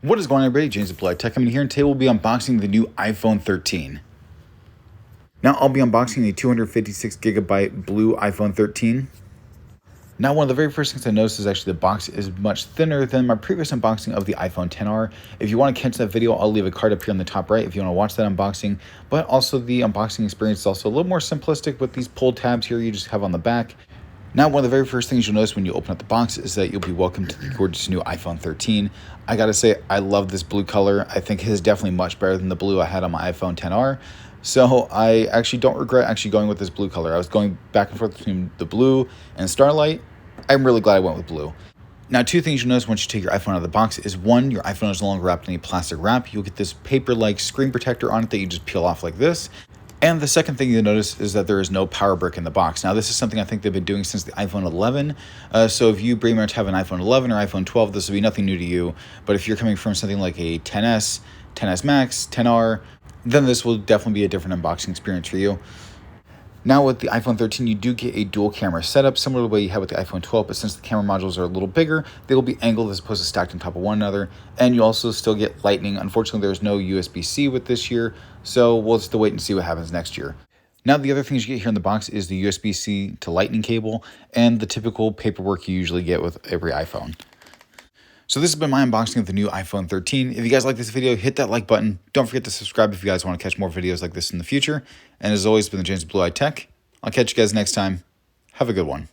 What is going on, everybody? James at Tech coming here, and today we'll be unboxing the new iPhone 13. Now I'll be unboxing the 256 gigabyte blue iPhone 13. Now, one of the very first things I noticed is actually the box is much thinner than my previous unboxing of the iPhone XR. If you want to catch that video, I'll leave a card up here on the top right if you want to watch that unboxing. But also the unboxing experience is also a little more simplistic with these pull tabs here you just have on the back. Now, one of the very first things you'll notice when you open up the box is that you'll be welcomed to the gorgeous new iPhone 13. I gotta say, I love this blue color. I think it is definitely much better than the blue I had on my iPhone XR. So I actually don't regret actually going with this blue color. I was going back and forth between the blue and Starlight. I'm really glad I went with blue. Now, two things you'll notice once you take your iPhone out of the box is one, your iPhone is no longer wrapped in a plastic wrap. You'll get this paper-like screen protector on it that you just peel off like this. And the second thing you'll notice is that there is no power brick in the box. Now, this is something I think they've been doing since the iPhone 11. So if you pretty much have an iPhone 11 or iPhone 12, this will be nothing new to you. But if you're coming from something like a 10S, 10S Max, 10R, then this will definitely be a different unboxing experience for you. Now with the iPhone 13, you do get a dual camera setup, similar to the way you had with the iPhone 12, but since the camera modules are a little bigger, they will be angled as opposed to stacked on top of one another. And you also still get Lightning. Unfortunately, there's no USB-C with this year, so we'll just wait and see what happens next year. Now, the other things you get here in the box is the USB-C to Lightning cable and the typical paperwork you usually get with every iPhone. So this has been my unboxing of the new iPhone 13. If you guys like this video, hit that like button. Don't forget to subscribe if you guys want to catch more videos like this in the future. And as always, it's been the James Blue Eye Tech. I'll catch you guys next time. Have a good one.